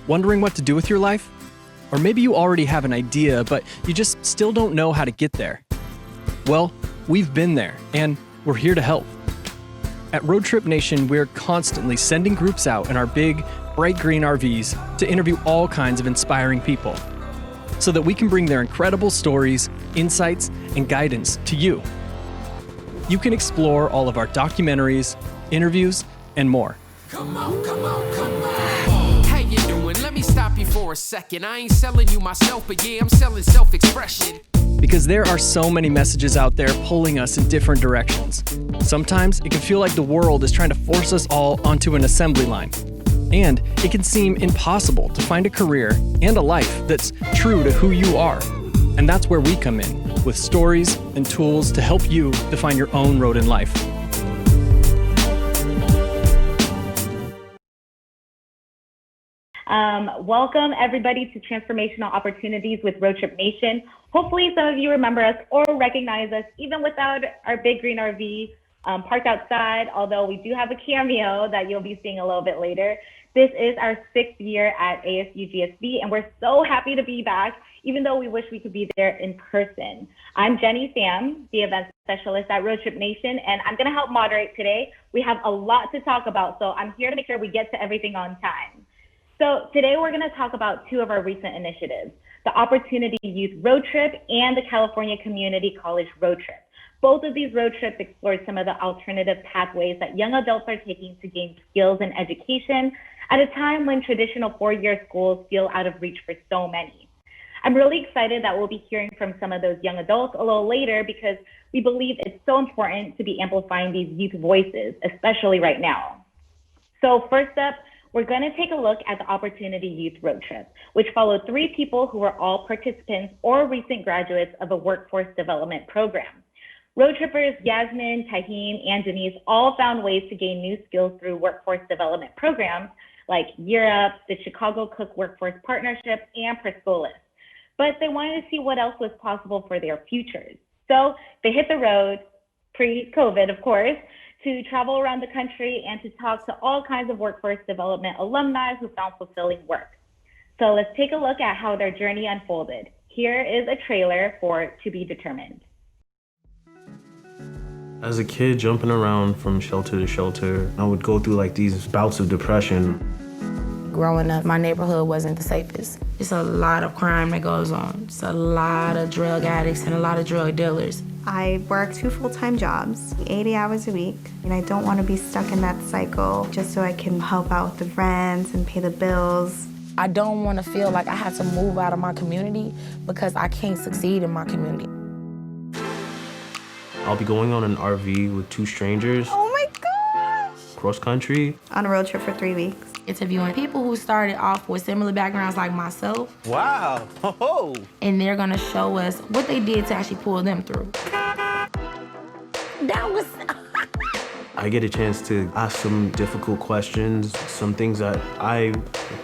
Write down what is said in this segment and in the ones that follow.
Wondering what to do with your life? Or maybe you already have an idea, but you just still don't know how to get there. Well, we've been there, and we're here to help. At Roadtrip Nation, we're constantly sending groups out in our big, bright green RVs to interview all kinds of inspiring people, so that we can bring their incredible stories, insights, and guidance to you. You can explore all of our documentaries, interviews, and more. Come on, come on, come on. How you doing? Let me stop you for a second. I ain't selling you myself, but yeah, I'm selling self-expression. Because there are so many messages out there pulling us in different directions. Sometimes it can feel like the world is trying to force us all onto an assembly line. And it can seem impossible to find a career and a life that's true to who you are. And that's where we come in, with stories and tools to help you define your own road in life. Welcome everybody to Transformational Opportunities with Roadtrip Nation. Hopefully some of you remember us or recognize us even without our big green RV parked outside, although we do have a cameo that you'll be seeing a little bit later. This is our 6th year at ASU-GSB, and we're so happy to be back, even though we wish we could be there in person. I'm Pham, the event specialist at Roadtrip Nation, and I'm gonna help moderate today. We have a lot to talk about, so I'm here to make sure we get to everything on time. So today we're gonna talk about 2 of our recent initiatives, the Opportunity Youth Road Trip and the California Community College Road Trip. Both of these road trips explored some of the alternative pathways that young adults are taking to gain skills and education at a time when traditional 4-year schools feel out of reach for so many. I'm really excited that we'll be hearing from some of those young adults a little later because we believe it's so important to be amplifying these youth voices, especially right now. So first up, we're going to take a look at the Opportunity Youth Road Trip, which followed 3 people who were all participants or recent graduates of a workforce development program. Road trippers Yasmin, Tahim, and Denise all found ways to gain new skills through workforce development programs like Year Up, the Chicago Cook Workforce Partnership, and Prescolis. But they wanted to see what else was possible for their futures. So they hit the road, pre-COVID of course, to travel around the country and to talk to all kinds of workforce development alumni who found fulfilling work. So let's take a look at how their journey unfolded. Here is a trailer for To Be Determined. As a kid, jumping around from shelter to shelter, I would go through like these bouts of depression. Growing up, my neighborhood wasn't the safest. It's a lot of crime that goes on. It's a lot of drug addicts and a lot of drug dealers. I work 2 full-time jobs, 80 hours a week, and I don't want to be stuck in that cycle just so I can help out with the rent and pay the bills. I don't want to feel like I have to move out of my community because I can't succeed in my community. I'll be going on an RV with 2 strangers. Oh my gosh! Cross country. On a road trip for 3 weeks. Interviewing people who started off with similar backgrounds like myself. Wow, oh. And they're gonna show us what they did to actually pull them through. That was... I get a chance to ask some difficult questions, some things that I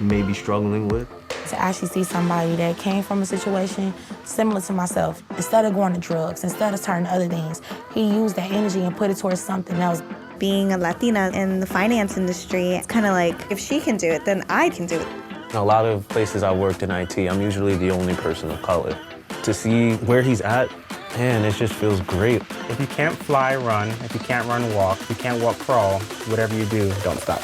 may be struggling with. To actually see somebody that came from a situation similar to myself. Instead of going to drugs, instead of turning to other things, he used that energy and put it towards something else. Being a Latina in the finance industry, it's kind of like, if she can do it, then I can do it. A lot of places I worked in IT, I'm usually the only person of color. To see where he's at, man, it just feels great. If you can't fly, run. If you can't run, walk. If you can't walk, crawl. Whatever you do, don't stop.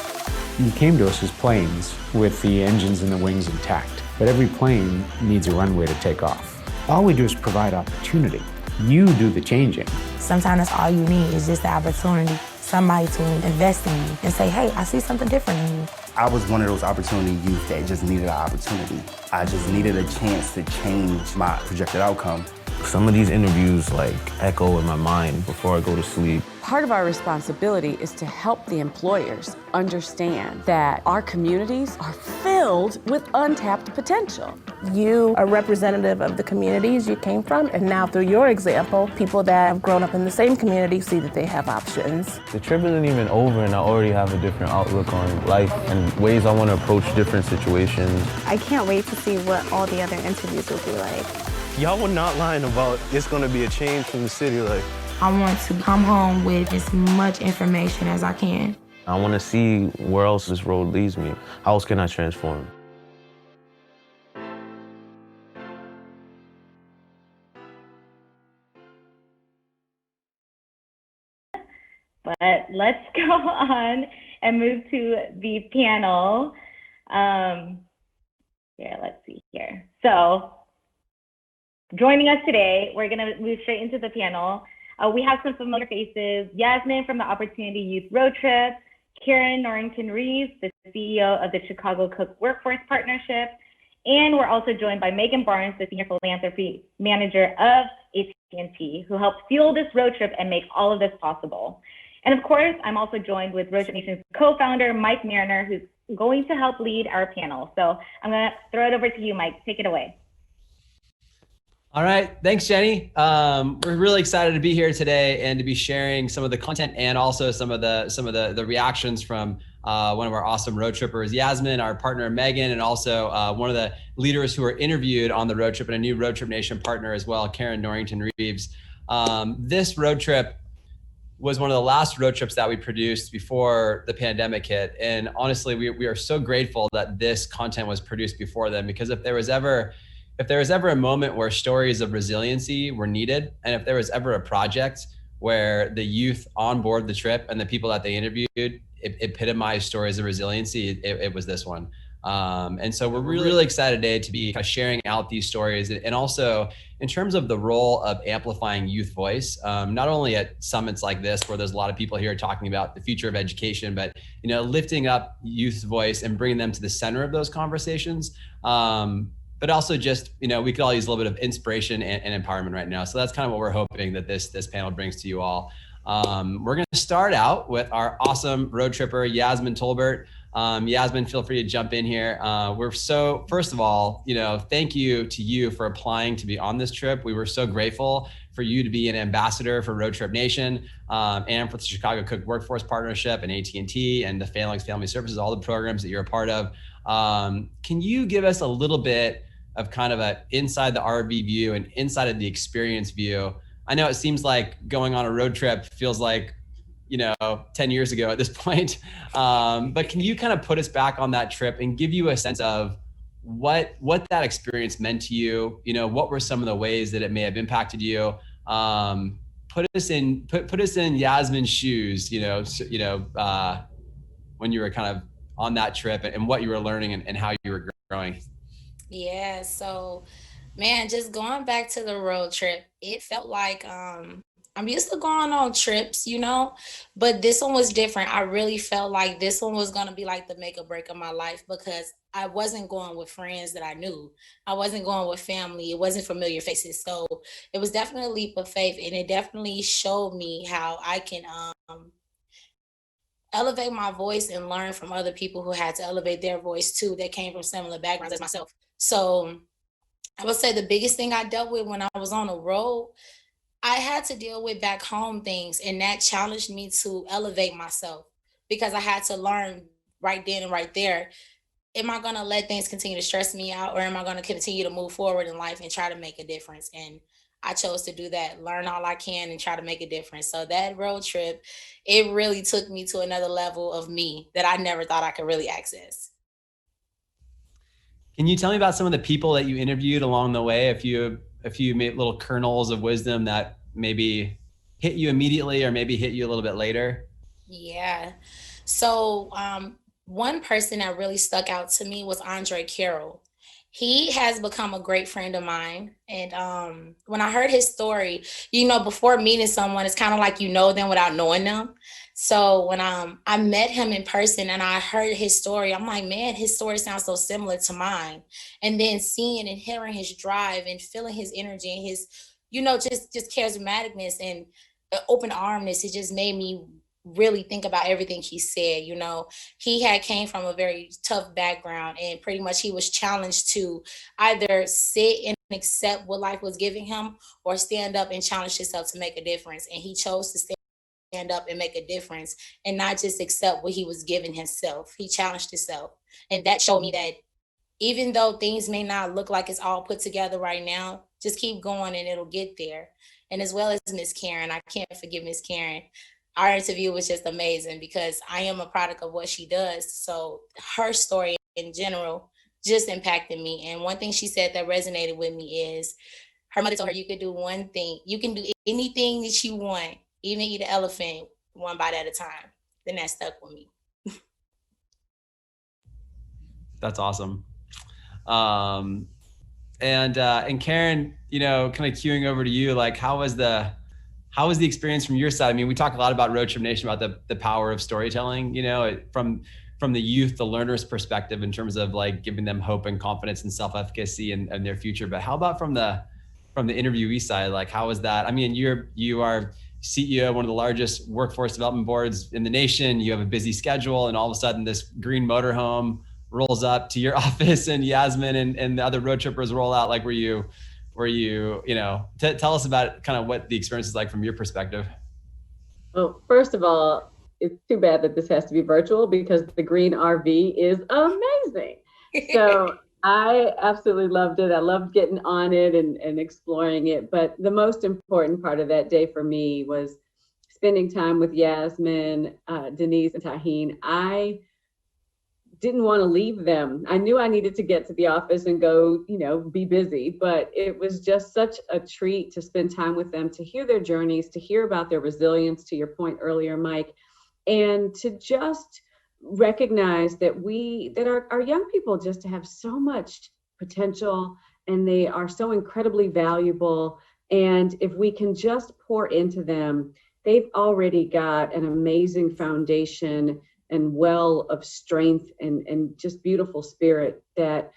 You came to us as planes with the engines and the wings intact, but every plane needs a runway to take off. All we do is provide opportunity. You do the changing. Sometimes that's all you need is just the opportunity, somebody to invest in you and say, hey, I see something different in you. I was one of those opportunity youth that just needed an opportunity. I just needed a chance to change my projected outcome. Some of these interviews like echo in my mind before I go to sleep. Part of our responsibility is to help the employers understand that our communities are filled with untapped potential. You are representative of the communities you came from, and now through your example, people that have grown up in the same community see that they have options. The trip isn't even over and I already have a different outlook on life and ways I want to approach different situations. I can't wait to see what all the other interviews will be like. Y'all were not lying about it's gonna be a change from the city. Like, I want to come home with as much information as I can. I wanna see where else this road leads me. How else can I transform? But let's go on and move to the panel. Here, let's see here. So, joining us today, we're gonna move straight into the panel. We have some familiar faces: Yasmin from the Opportunity Youth Roadtrip, Karin Norington-Reaves, the CEO of the Chicago Cook Workforce Partnership, and we're also joined by Meghan Barnes, the Senior Philanthropy Manager of AT&T, who helped fuel this road trip and make all of this possible. And of course, I'm also joined with Roadtrip Nation's co-founder, Mike Marriner, who's going to help lead our panel. So I'm gonna throw it over to you, Mike. Take it away. All right, thanks, Jenny. We're really excited to be here today and to be sharing some of the content and also some of the reactions from one of our awesome road trippers, Yasmin, our partner Meghan, and also one of the leaders who were interviewed on the road trip and a new Roadtrip Nation partner as well, Karin Norington-Reaves. This road trip was one of the last road trips that we produced before the pandemic hit, and honestly, we are so grateful that this content was produced before then, because if there was ever a moment where stories of resiliency were needed, and if there was ever a project where the youth on board the trip and the people that they interviewed epitomized stories of resiliency, it was this one. And so we're really excited today to be kind of sharing out these stories, and also in terms of the role of amplifying youth voice, not only at summits like this, where there's a lot of people here talking about the future of education, but lifting up youth's voice and bringing them to the center of those conversations. But also just, we could all use a little bit of inspiration and empowerment right now. So that's kind of what we're hoping that this panel brings to you all. We're going to start out with our awesome road tripper, Yasmin Tolbert. Yasmin, feel free to jump in here. First of all, thank you to you for applying to be on this trip. We were so grateful for you to be an ambassador for Roadtrip Nation, and for the Chicago Cook Workforce Partnership and AT&T and the Phalanx Family Services, all the programs that you're a part of. Can you give us a little bit of kind of a inside the RV view and inside of the experience view? I know it seems like going on a road trip feels like, 10 years ago at this point. But can you kind of put us back on that trip and give you a sense of what that experience meant to you? What were some of the ways that it may have impacted you? Put us in Yasmin's shoes, when you were kind of on that trip and what you were learning and how you were growing. Yeah, so man, just going back to the road trip, it felt like I'm used to going on trips, but this one was different. I really felt like this one was going to be like the make or break of my life, because I wasn't going with friends that I knew. I wasn't going with family. It wasn't familiar faces. So it was definitely a leap of faith, and it definitely showed me how I can elevate my voice and learn from other people who had to elevate their voice too, that came from similar backgrounds as myself. So I would say the biggest thing I dealt with when I was on the road, I had to deal with back home things, and that challenged me to elevate myself, because I had to learn right then and right there, am I going to let things continue to stress me out, or am I going to continue to move forward in life and try to make a difference? And I chose to do that, learn all I can and try to make a difference. So that road trip, it really took me to another level of me that I never thought I could really access. Can you tell me about some of the people that you interviewed along the way? If you made little kernels of wisdom that maybe hit you immediately or maybe hit you a little bit later? Yeah. So one person that really stuck out to me was Carroll. He has become a great friend of mine. And when I heard his story, before meeting someone, it's kind of like them without knowing them. So when I met him in person and I heard his story, I'm like, man, his story sounds so similar to mine. And then seeing and hearing his drive and feeling his energy and his, just charismaticness and open armness, it just made me really think about everything he said. He had came from a very tough background, and pretty much he was challenged to either sit and accept what life was giving him or stand up and challenge himself to make a difference. And he chose to stand up and make a difference and not just accept what he was giving himself. He challenged himself. And that showed me that even though things may not look like it's all put together right now, just keep going and it'll get there. And as well as Miss Karin, I can't forget Miss Karin. Our interview was just amazing because I am a product of what she does. So her story in general just impacted me. And one thing she said that resonated with me is her mother told her, you could do one thing. You can do anything that you want, even eat an elephant one bite at a time. Then that stuck with me. That's awesome. And Karin, you know, kind of queuing over to you, like how was the experience from your side? I mean, we talk a lot about Roadtrip Nation about the power of storytelling, you know, from the youth, the learner's perspective in terms of like giving them hope and confidence and self-efficacy and their future. But how about from the interviewee side? Like, how was that? I mean, you are CEO of one of the largest workforce development boards in the nation. You have a busy schedule, and all of a sudden this green motorhome rolls up to your office, and Yasmin and the other road trippers roll out. Like, were you, tell us about kind of what the experience is like from your perspective. Well, first of all, it's too bad that this has to be virtual because the green RV is amazing. So I absolutely loved it. I loved getting on it and exploring it. But the most important part of that day for me was spending time with Yasmin, Denise, and Taheen. I didn't want to leave them. I knew I needed to get to the office and go, be busy, but it was just such a treat to spend time with them, to hear their journeys, to hear about their resilience, to your point earlier, Mike, and to just recognize that our young people just have so much potential and they are so incredibly valuable. And if we can just pour into them, they've already got an amazing foundation and well of strength and just beautiful spirit that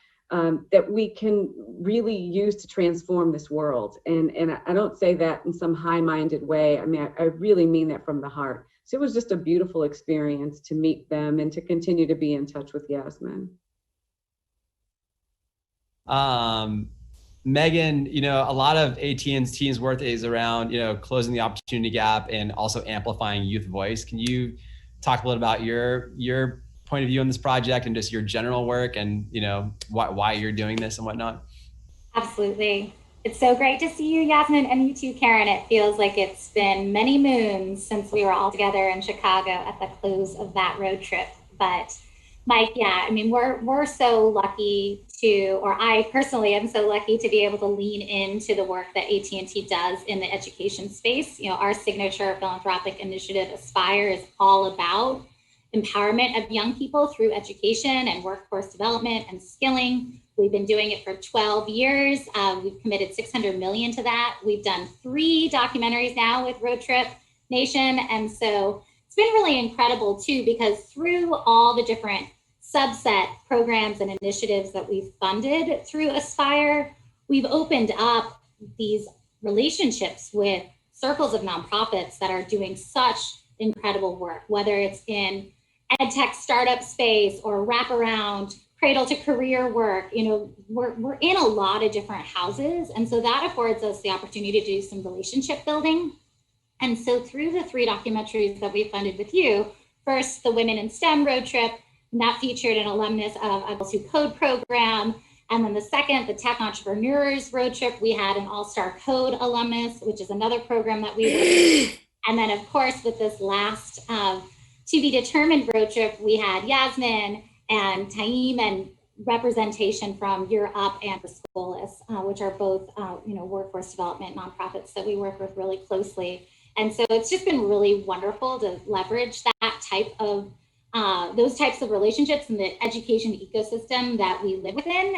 we can really use to transform this world. And I don't say that in some high-minded way. I mean, I really mean that from the heart. So it was just a beautiful experience to meet them and to continue to be in touch with Yasmin. Meghan, a lot of AT&T's work is around, closing the opportunity gap and also amplifying youth voice. Can you talk a little about your point of view on this project and just your general work and, why you're doing this and whatnot? Absolutely. It's so great to see you, Yasmin, and you too, Karin. It feels like it's been many moons since we were all together in Chicago at the close of that road trip. But Mike, yeah, I mean, we're so lucky or I personally am so lucky to be able to lean into the work that AT&T does in the education space. Our signature philanthropic initiative, Aspire, is all about empowerment of young people through education and workforce development and skilling. We've been doing it for 12 years. We've committed $600 million to that. We've done 3 documentaries now with Roadtrip Nation. And so it's been really incredible too, because through all the different subset programs and initiatives that we've funded through Aspire, we've opened up these relationships with circles of nonprofits that are doing such incredible work, whether it's in ed tech startup space or wraparound cradle to career work. We're in a lot of different houses. And so that affords us the opportunity to do some relationship building. And so through the 3 documentaries that we funded with you, first, the Women in STEM road trip, and that featured an alumnus of Adults Who Code program. And then the second, the Tech Entrepreneurs road trip, we had an All-Star Code alumnus, which is another program that we And then of course, with this last to be determined road trip, we had Yasmin and Taim and representation from Year Up and Schoolis, which are both workforce development nonprofits that we work with really closely. And so it's just been really wonderful to leverage that type of those types of relationships in the education ecosystem that we live within,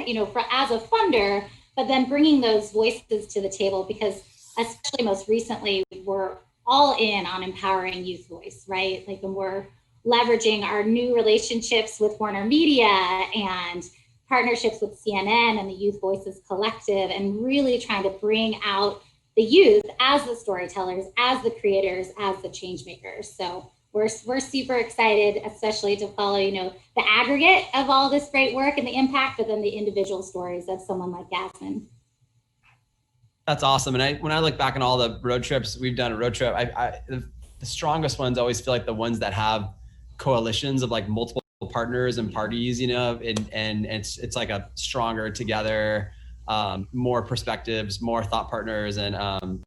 as a funder, but then bringing those voices to the table, because especially most recently, we're all in on empowering youth voice, right? Like when we're leveraging our new relationships with Warner Media and partnerships with CNN and the Youth Voices Collective, and really trying to bring out the youth as the storytellers, as the creators, as the change makers. So we're super excited, especially to follow, the aggregate of all this great work and the impact, but then the individual stories of someone like Yasmin. That's awesome. And when I look back on all the road trips we've done, the strongest ones always feel like the ones that have coalitions of like multiple partners and parties, and it's like a stronger together, more perspectives, more thought partners. And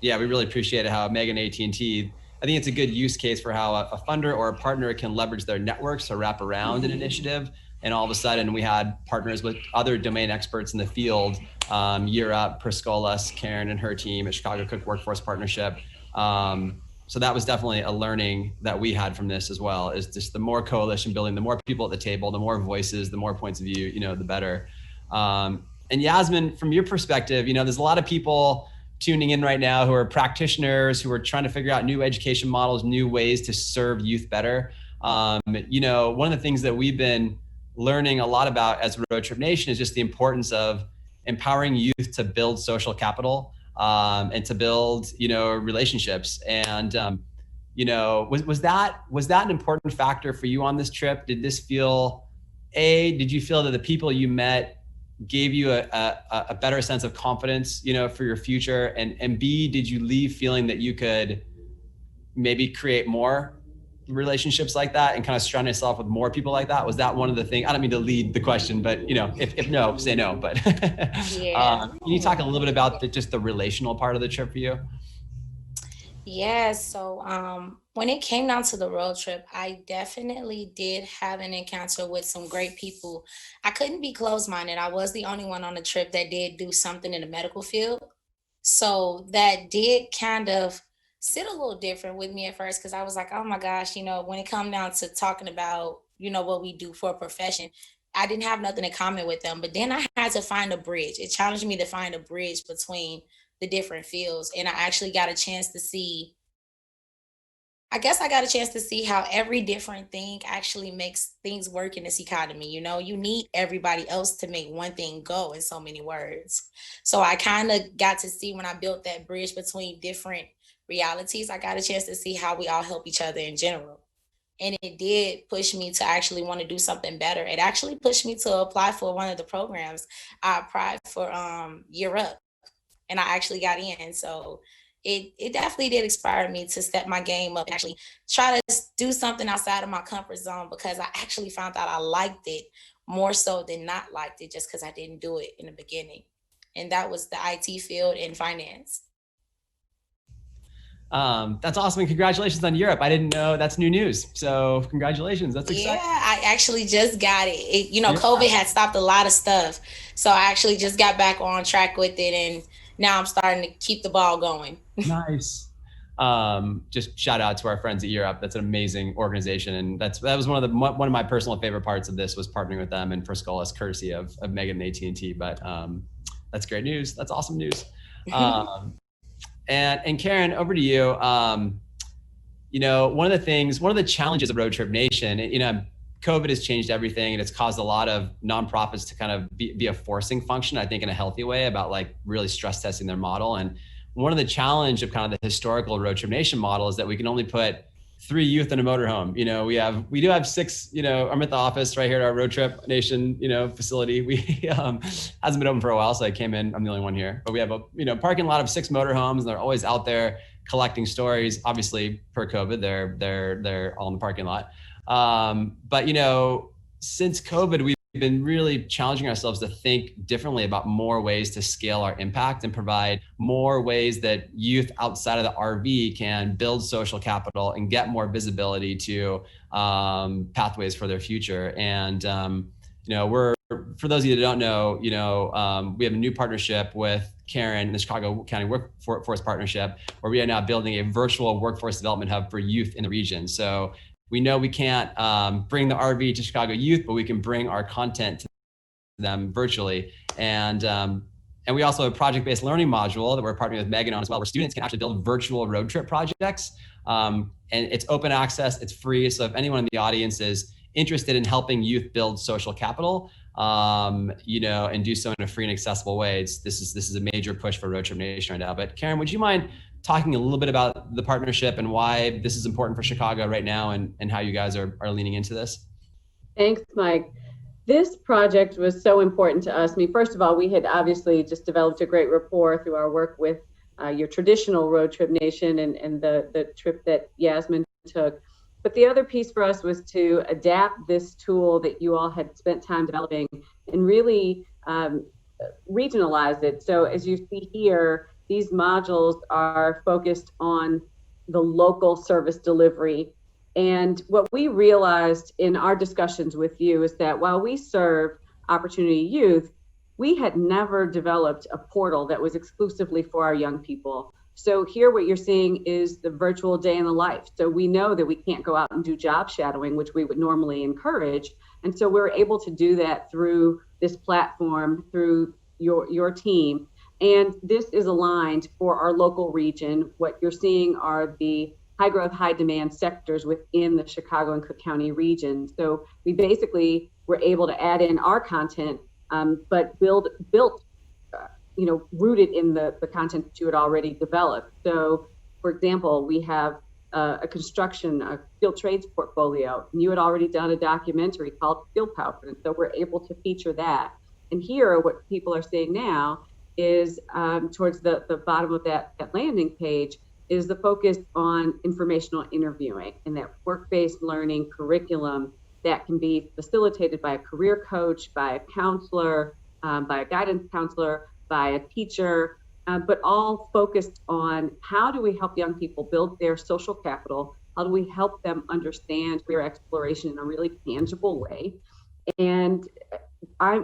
yeah, we really appreciated how Meghan AT&T, I think it's a good use case for how a funder or a partner can leverage their networks to wrap around an initiative. And all of a sudden we had partners with other domain experts in the field, Europe, Priscolas, Karin and her team at Chicago Cook Workforce Partnership. So that was definitely a learning that we had from this as well, is just the more coalition building, the more people at the table, the more voices, the more points of view, the better. And Yasmin, from your perspective, there's a lot of people tuning in right now who are practitioners, who are trying to figure out new education models, new ways to serve youth better. One of the things that we've been learning a lot about as Roadtrip Nation is just the importance of empowering youth to build social capital, and to build, relationships. And, was that an important factor for you on this trip? Did this feel, did you feel that the people you met gave you a better sense of confidence, for your future? And B, did you leave feeling that you could maybe create more relationships like that and kind of surround yourself with more people like that? Was that one of the things? I don't mean to lead the question, but if no, say no. But can you talk a little bit about just the relational part of the trip for you? Yeah, so when it came down to the road trip, I definitely did have an encounter with some great people. I couldn't be closed-minded. I was the only one on the trip that did do something in the medical field. So that did kind of sit a little different with me at first, because I was like, oh my gosh, when it come down to talking about, what we do for a profession, I didn't have nothing in common with them. But then I had to find a bridge. It challenged me to find a bridge between the different fields. And I actually got a chance to see, how every different thing actually makes things work in this economy. You need everybody else to make one thing go, in so many words. So I kind of got to see, when I built that bridge between different realities, I got a chance to see how we all help each other in general. And it did push me to actually want to do something better. It actually pushed me to apply for one of the programs. I applied for Europe, and I actually got in. So it definitely did inspire me to step my game up and actually try to do something outside of my comfort zone, because I actually found out I liked it more so than not liked it, just because I didn't do it in the beginning. And that was the IT field and finance. That's awesome. And congratulations on Europe. I didn't know that's new news. So congratulations. That's exciting. Yeah, I actually just got it. COVID had stopped a lot of stuff. So I actually just got back on track with it. And now I'm starting to keep the ball going. Nice. Just shout out to our friends at Europe. That's an amazing organization. And that was one of my personal favorite parts of this, was partnering with them, and for Priscolas, courtesy of Meghan and AT&T. But that's great news. That's awesome news. And Karin, over to you. One of the challenges of Roadtrip Nation, COVID has changed everything, and it's caused a lot of nonprofits to kind of be a forcing function, I think, in a healthy way, about like really stress testing their model. And one of the challenge of kind of the historical Roadtrip Nation model is that we can only put 3 youth in a motorhome. We do have 6, I'm at the office right here at our Roadtrip Nation, facility. We hasn't been open for a while, so I came in, I'm the only one here, but we have a parking lot of 6 motorhomes, and they're always out there collecting stories. Obviously per COVID, they're all in the parking lot. But since COVID, we've been really challenging ourselves to think differently about more ways to scale our impact and provide more ways that youth outside of the RV can build social capital and get more visibility to pathways for their future. And for those of you that don't know, we have a new partnership with Karin, the Chicago County Workforce Partnership, where we are now building a virtual workforce development hub for youth in the region. So we know we can't bring the RV to Chicago youth, but we can bring our content to them virtually. And we also have a project-based learning module that we're partnering with Meghan on as well, where students can actually build virtual road trip projects. And it's open access, it's free. So if anyone in the audience is interested in helping youth build social capital, and do so in a free and accessible way, this is a major push for Roadtrip Nation right now. But Karin, would you mind talking a little bit about the partnership and why this is important for Chicago right now, and how you guys are leaning into this? Thanks, Mike. This project was so important to us. I mean, first of all, we had obviously just developed a great rapport through our work with your traditional Roadtrip Nation and the trip that Yasmin took. But the other piece for us was to adapt this tool that you all had spent time developing and really regionalize it. So as you see here, these modules are focused on the local service delivery. And what we realized in our discussions with you is that while we serve Opportunity Youth, we had never developed a portal that was exclusively for our young people. So here what you're seeing is the virtual day in the life. So we know that we can't go out and do job shadowing, which we would normally encourage. And so we're able to do that through this platform, through your team. And this is aligned for our local region. What you're seeing are the high growth, high demand sectors within the Chicago and Cook County region. So we basically were able to add in our content, but built rooted in the content that you had already developed. So, for example, we have a construction, a skilled trades portfolio, and you had already done a documentary called Skill Power, and so we're able to feature that. And here, what people are seeing now is towards the bottom of that landing page is the focus on informational interviewing and that work-based learning curriculum that can be facilitated by a career coach, by a counselor, by a guidance counselor, by a teacher, but all focused on how do we help young people build their social capital? How do we help them understand career exploration in a really tangible way? And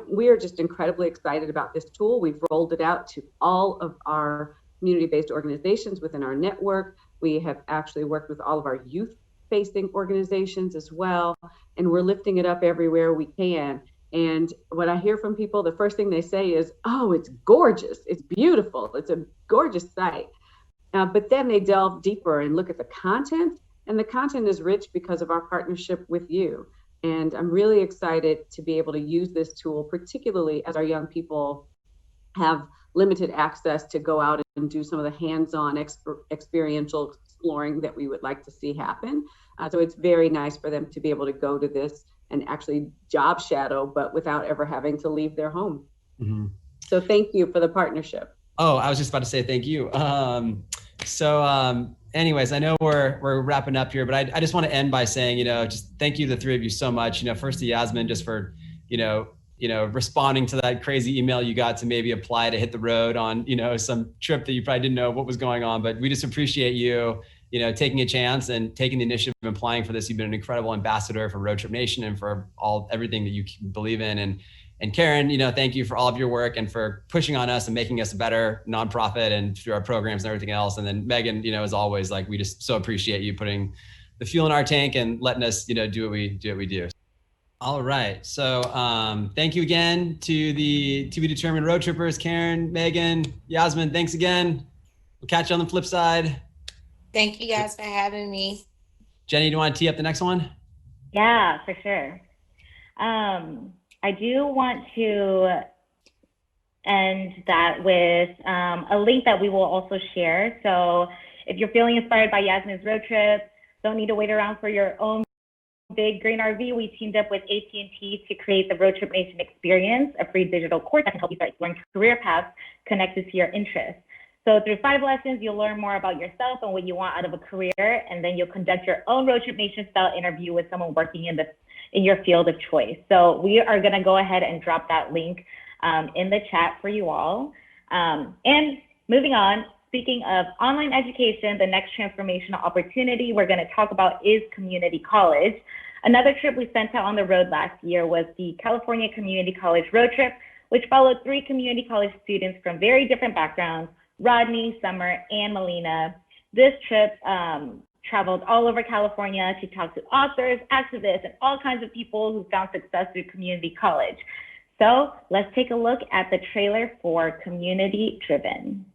we are just incredibly excited about this tool. We've rolled it out to all of our community-based organizations within our network. We have actually worked with all of our youth-facing organizations as well, and we're lifting it up everywhere we can. And what I hear from people, the first thing they say is, oh, it's gorgeous, it's beautiful, it's a gorgeous site. But then they delve deeper and look at the content, and the content is rich because of our partnership with you. And I'm really excited to be able to use this tool, particularly as our young people have limited access to go out and do some of the hands-on experiential exploring that we would like to see happen. So it's very nice for them to be able to go to this and actually job shadow, but without ever having to leave their home. Mm-hmm. So thank you for the partnership. Oh, I was just about to say thank you. Anyways, I know we're wrapping up here, but I just want to end by saying, just thank you to the three of you so much. First to Yasmin, just for, responding to that crazy email you got to maybe apply to hit the road on, some trip that you probably didn't know what was going on, but we just appreciate you, taking a chance and taking the initiative of applying for this. You've been an incredible ambassador for Roadtrip Nation and for everything that you believe in. And Karin, thank you for all of your work and for pushing on us and making us a better nonprofit and through our programs and everything else. And then Meghan, as always, we just so appreciate you putting the fuel in our tank and letting us, do what we do. All right. So thank you again to the to be determined road trippers, Karin, Meghan, Yasmin. Thanks again. We'll catch you on the flip side. Thank you guys for having me. Jenny, do you want to tee up the next one? Yeah, for sure. I do want to end that with a link that we will also share. So if you're feeling inspired by Yasmin's road trip, don't need to wait around for your own big green RV. We teamed up with AT&T to create the Roadtrip Nation Experience, a free digital course that can help you start exploring career paths connected to your interests. So through 5 lessons, you'll learn more about yourself and what you want out of a career, and then you'll conduct your own Roadtrip Nation style interview with someone working in your field of choice. So we are gonna go ahead and drop that link in the chat for you all. And moving on, speaking of online education, the next transformational opportunity we're gonna talk about is community college. Another trip we sent out on the road last year was the California Community College Road Trip, which followed 3 community college students from very different backgrounds, Rodney, Summer, and Melina. This trip traveled all over California to talk to authors, activists, and all kinds of people who found success through community college. So let's take a look at the trailer for Community Driven.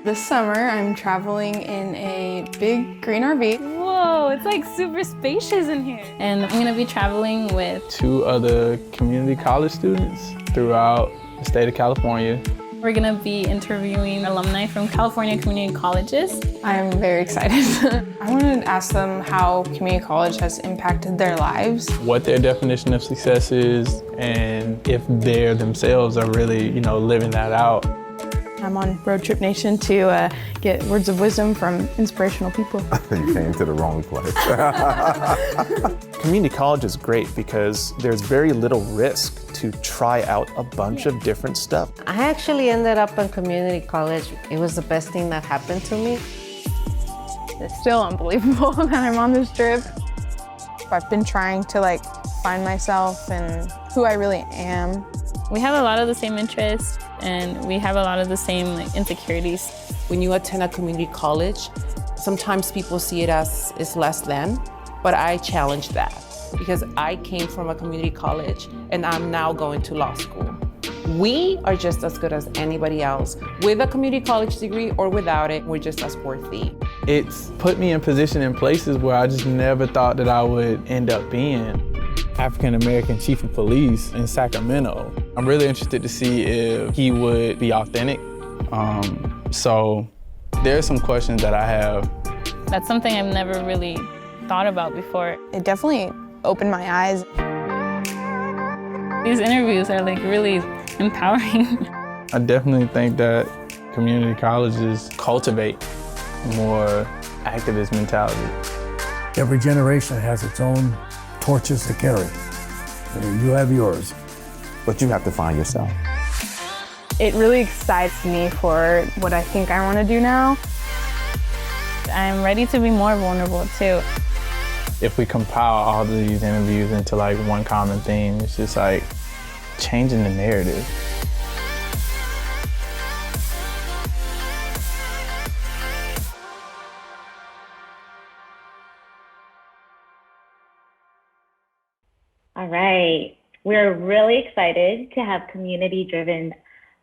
This summer, I'm traveling in a big green RV. Whoa, it's super spacious in here. And I'm gonna be traveling with 2 other community college students throughout the state of California. We're gonna be interviewing alumni from California community colleges. I'm very excited. I wanted to ask them how community college has impacted their lives. What their definition of success is, and if they themselves are really, living that out. I'm on Roadtrip Nation to get words of wisdom from inspirational people. You came to the wrong place. Community college is great because there's very little risk to try out a bunch of different stuff. I actually ended up in community college. It was the best thing that happened to me. It's still unbelievable that I'm on this trip. I've been trying to find myself and who I really am. We have a lot of the same interests and we have a lot of the same insecurities. When you attend a community college, sometimes people see it as it's less than, but I challenge that because I came from a community college and I'm now going to law school. We are just as good as anybody else. With a community college degree or without it, we're just as worthy. It's put me in position in places where I just never thought that I would end up being. African-American chief of police in Sacramento. I'm really interested to see if he would be authentic. So there are some questions that I have. That's something I've never really thought about before. It definitely opened my eyes. These interviews are really empowering. I definitely think that community colleges cultivate more activist mentality. Every generation has its own torches to carry. You have yours. But you have to find yourself. It really excites me for what I think I want to do now. I'm ready to be more vulnerable too. If we compile all of these interviews into one common theme, it's just changing the narrative. All right. We're really excited to have community-driven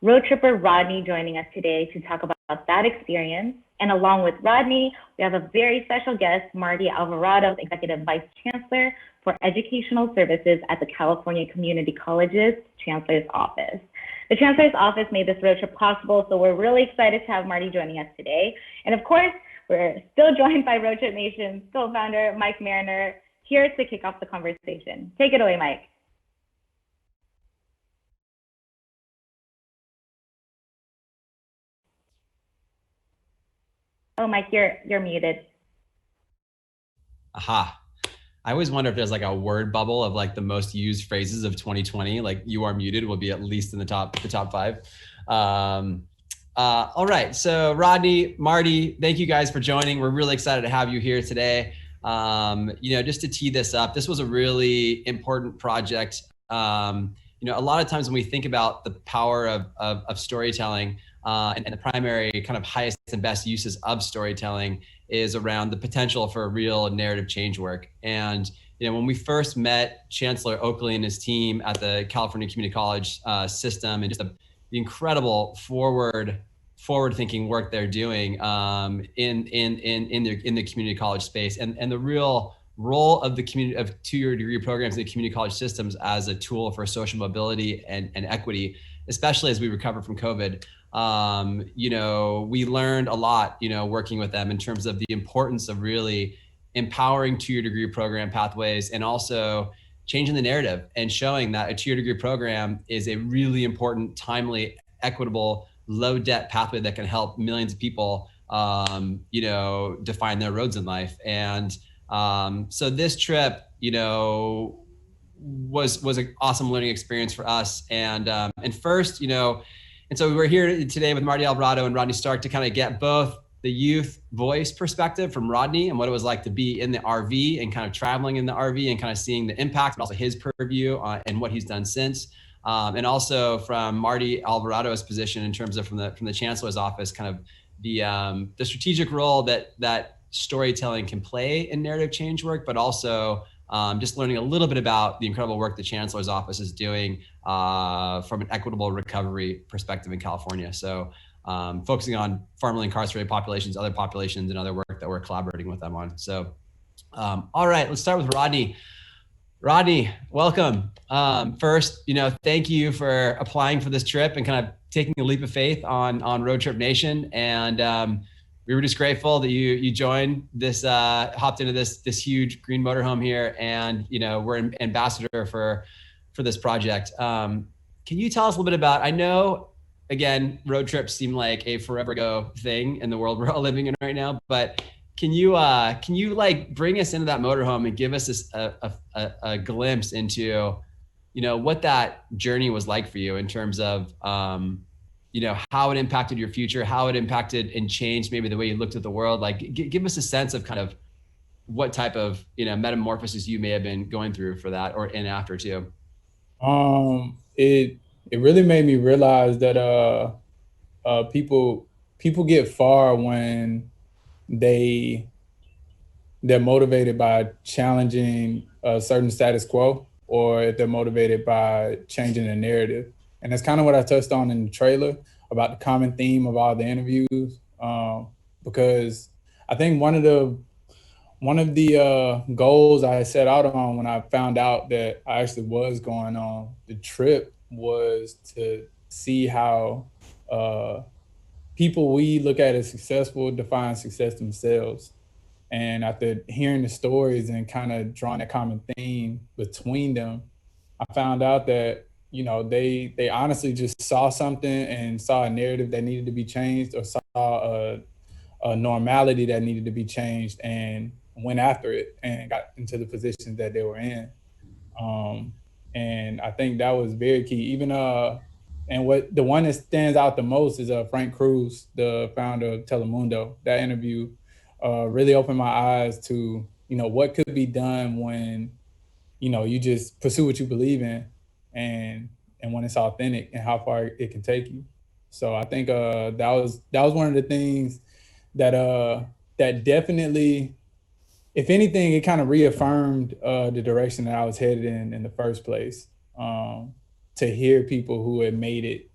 road tripper Rodney joining us today to talk about that experience. And along with Rodney, we have a very special guest, Marty Alvarado, Executive Vice Chancellor for Educational Services at the California Community College's Chancellor's Office. The Chancellor's Office made this road trip possible, so we're really excited to have Marty joining us today. And of course, we're still joined by Roadtrip Nation's co-founder, Mike Marriner, here to kick off the conversation. Take it away, Mike. Oh, Mike, you're muted. Aha. I always wonder if there's a word bubble of the most used phrases of 2020, you are muted will be at least in the top 5. All right, so Rodney, Marty, thank you guys for joining. We're really excited to have you here today. Just to tee this up, this was a really important project. A lot of times when we think about the power of storytelling and the primary kind of highest and best uses of storytelling is around the potential for real narrative change work. And when we first met Chancellor Oakley and his team at the California Community College system, and just the incredible forward-thinking work they're doing in the community college space, and the real role of the community of two-year degree programs in the community college systems as a tool for social mobility and equity, especially as we recover from COVID. We learned a lot, working with them in terms of the importance of really empowering two-year degree program pathways and also changing the narrative and showing that a two-year degree program is a really important, timely, equitable, low debt pathway that can help millions of people, define their roads in life. And so this trip, was an awesome learning experience for us. And first, and so we're here today with Marty Alvarado and Rodney Stark to kind of get both the youth voice perspective from Rodney and what it was like to be in the RV and kind of traveling in the RV and kind of seeing the impact, but also his purview and what he's done since. And also from Marty Alvarado's position in terms of from the Chancellor's office, kind of the strategic role that storytelling can play in narrative change work, but also just learning a little bit about the incredible work the Chancellor's office is doing from an equitable recovery perspective in California. So focusing on formerly incarcerated populations, other populations, and other work that we're collaborating with them on. So, all right, let's start with Rodney. Rodney, welcome. First, thank you for applying for this trip and kind of taking a leap of faith on Roadtrip Nation. And we were just grateful that you joined this, hopped into this huge green motorhome here, and we're an ambassador for this project. Can you tell us a little bit about? I know again, road trips seem like a forever ago thing in the world we're all living in right now. But can you like bring us into that motorhome and give us a glimpse into, what that journey was like for you in terms of, how it impacted your future, how it impacted and changed maybe the way you looked at the world? Like, give us a sense of kind of what type of, metamorphosis you may have been going through for that and after too. It really made me realize that people get far when they're motivated by challenging a certain status quo, or if they're motivated by changing the narrative. And that's kind of what I touched on in the trailer about the common theme of all the interviews, because I think one of the goals I set out on when I found out that I actually was going on the trip was to see how people we look at as successful define success themselves. And after hearing the stories and kind of drawing a common theme between them, I found out that, they honestly just saw something and saw a narrative that needed to be changed, or saw a normality that needed to be changed, and went after it and got into the positions that they were in. And I think that was very key. Even and the one that stands out the most is Frank Cruz, the founder of Telemundo. That interview really opened my eyes to, what could be done when, you just pursue what you believe in, and when it's authentic, and how far it can take you. So I think that was one of the things that that definitely, if anything, it kind of reaffirmed the direction that I was headed in the first place. To hear people who had made it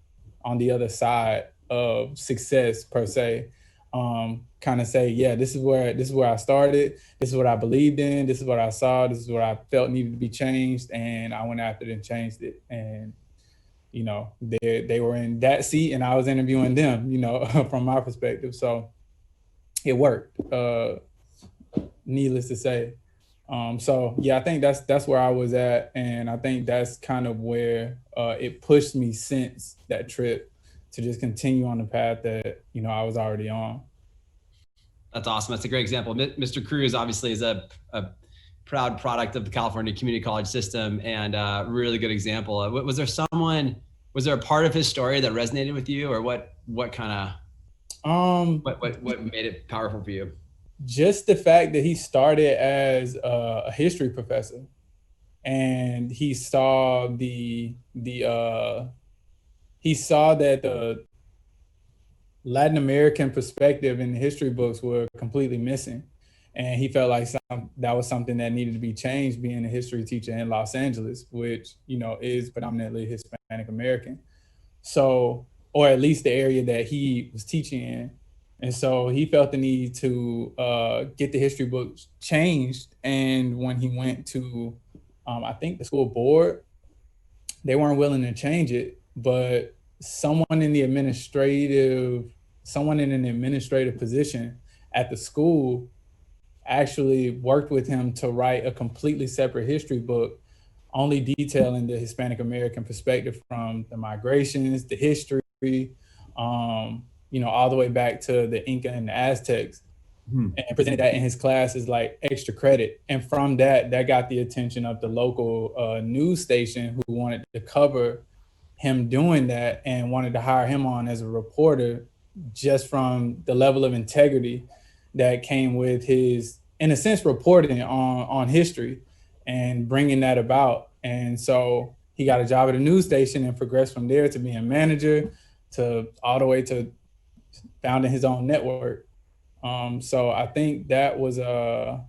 on the other side of success per se, kind of say, yeah, this is where I started. This is what I believed in. This is what I saw. This is what I felt needed to be changed, and I went after it and changed it. And they were in that seat, and I was interviewing them. From my perspective, so it worked. Needless to say. So yeah, I think that's where I was at, and I think that's kind of where it pushed me since that trip to just continue on the path that I was already on. That's awesome. That's a great example. Mr. Cruz obviously is a proud product of the California community college system, and a really good example. Was there a part of his story that resonated with you, or what kind of what made it powerful for you? Just the fact that he started as a history professor, and he saw that the Latin American perspective in the history books were completely missing, and he felt like that was something that needed to be changed, being a history teacher in Los Angeles, which is predominantly Hispanic American, so, or at least the area that he was teaching in. And so he felt the need to get the history books changed. And when he went to, I think the school board, they weren't willing to change it, but someone in an administrative position at the school actually worked with him to write a completely separate history book, only detailing the Hispanic American perspective from the migrations, the history, all the way back to the Inca and the Aztecs, and presented that in his class as like extra credit. And from that got the attention of the local news station, who wanted to cover him doing that and wanted to hire him on as a reporter, just from the level of integrity that came with his, in a sense, reporting on history and bringing that about. And so he got a job at a news station and progressed from there to being a manager, to all the way to founding his own network. So I think that was that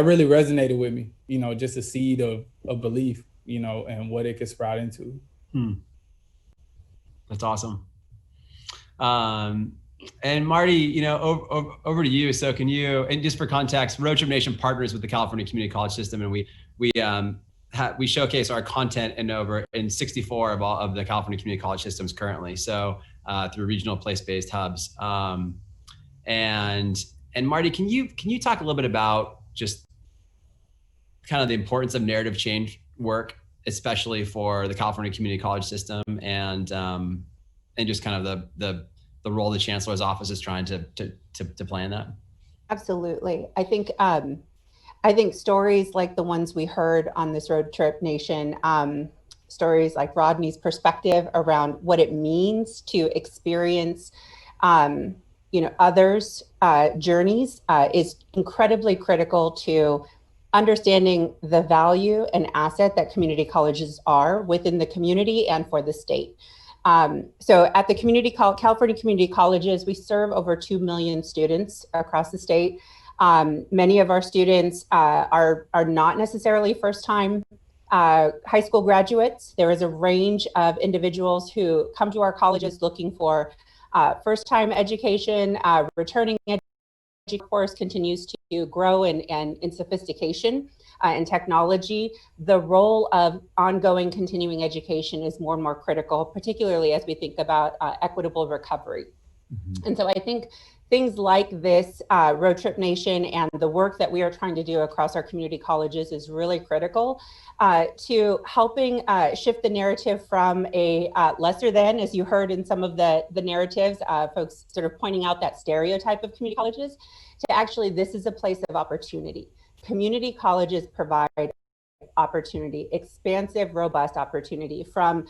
really resonated with me, just a seed of belief, and what it could sprout into. That's awesome. And Marty, over to you. So can you, and just for context, Roadtrip Nation partners with the California Community College System, and we showcase our content in 64 of all of the California Community College systems currently. So through regional place-based hubs. And Marty, can you talk a little bit about just kind of the importance of narrative change work especially for the California community college system, and just kind of the role the chancellor's office is trying to play in that? Absolutely. I think stories like the ones we heard on this Road Trip Nation, stories like Rodney's perspective around what it means to experience, others' journeys is incredibly critical to understanding the value and asset that community colleges are within the community and for the state. So at the California community colleges, we serve over 2 million students across the state. Many of our students are not necessarily first-time high school graduates. There is a range of individuals who come to our colleges looking for first-time education. Returning education, of course, continues to grow in sophistication and technology. The role of ongoing continuing education is more and more critical, particularly as we think about equitable recovery. And so I think things like this Road Trip Nation and the work that we are trying to do across our community colleges is really critical to helping shift the narrative from a lesser than, as you heard in some of the narratives, folks sort of pointing out that stereotype of community colleges, to actually this is a place of opportunity. Community colleges provide opportunity, expansive, robust opportunity from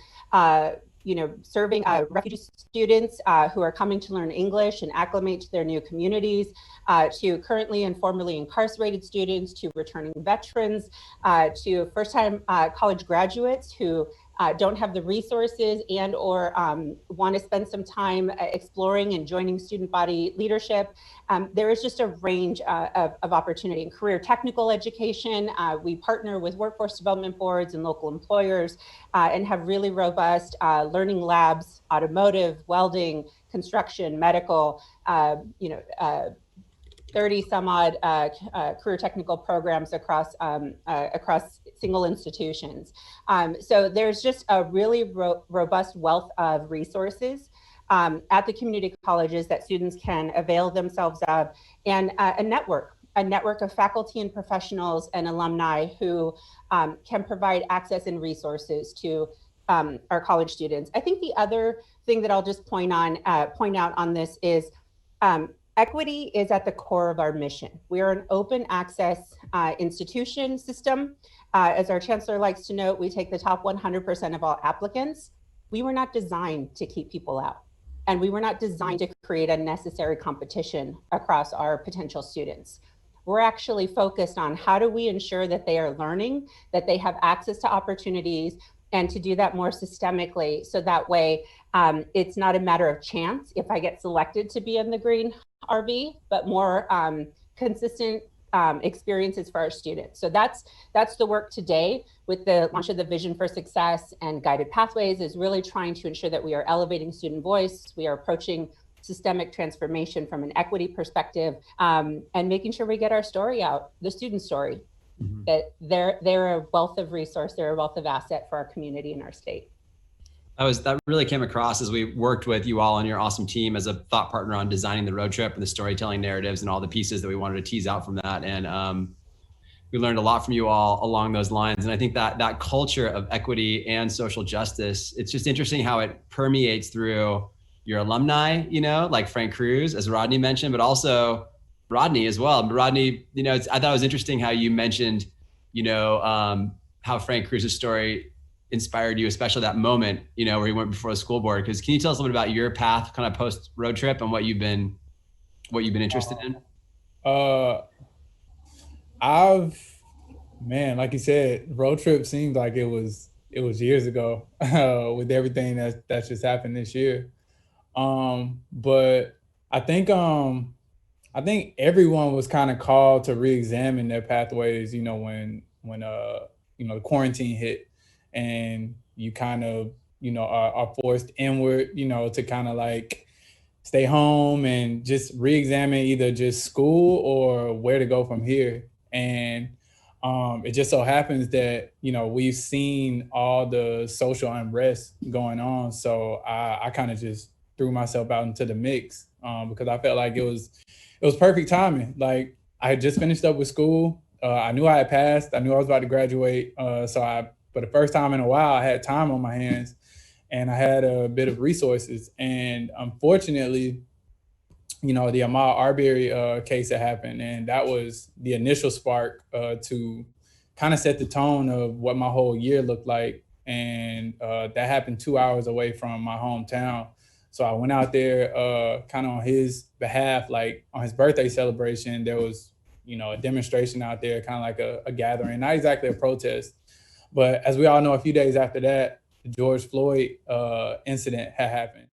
serving refugee students who are coming to learn English and acclimate to their new communities, to currently and formerly incarcerated students, to returning veterans, to first-time college graduates who don't have the resources and or want to spend some time exploring and joining student body leadership. There is just a range of opportunity in career technical education. We partner with workforce development boards and local employers and have really robust learning labs, automotive, welding, construction, medical, 30 some odd career technical programs across single institutions. So there's just a really robust wealth of resources at the community colleges that students can avail themselves of, and a network of faculty and professionals and alumni who can provide access and resources to our college students. I think the other thing that I'll just point out on this is equity is at the core of our mission. We are an open access institution system. As our chancellor likes to note, we take the top 100% of all applicants. We were not designed to keep people out, and we were not designed to create unnecessary competition across our potential students. We're actually focused on how do we ensure that they are learning, that they have access to opportunities, and to do that more systemically, so that way it's not a matter of chance if I get selected to be in the green RV, but more consistent experiences for our students. So that's the work today with the launch of the Vision for Success and Guided Pathways, is really trying to ensure that we are elevating student voice. We are approaching systemic transformation from an equity perspective, and making sure we get our story out, the student story, that they're a wealth of resource, they're a wealth of asset for our community and our state. That really came across as we worked with you all on your awesome team as a thought partner on designing the road trip and the storytelling narratives and all the pieces that we wanted to tease out from that. And we learned a lot from you all along those lines. And I think that culture of equity and social justice, it's just interesting how it permeates through your alumni, like Frank Cruz, as Rodney mentioned, but also Rodney as well. Rodney, I thought it was interesting how you mentioned, how Frank Cruz's story inspired you, especially that moment, where he went before the school board. Because can you tell us a little bit about your path kind of post road trip and what you've been interested in? Like you said, road trip seemed like it was years ago with everything that's just happened this year. But I think everyone was kind of called to re-examine their pathways, when the quarantine hit, and you kind of, are forced inward, to kind of like stay home and just re-examine either just school or where to go from here. And it just so happens that, we've seen all the social unrest going on. So I kind of just threw myself out into the mix because I felt like it was perfect timing. Like I had just finished up with school. I knew I had passed. I knew I was about to graduate. So I for the first time in a while, I had time on my hands and I had a bit of resources. And unfortunately, you know, the Ahmaud Arbery case that happened, and that was the initial spark to kind of set the tone of what my whole year looked like. And that happened 2 hours away from my hometown. So I went out there kind of on his behalf, like on his birthday celebration. There was, you know, a demonstration out there, kind of like a gathering, not exactly a protest. But as we all know, a few days after that, the George Floyd incident had happened.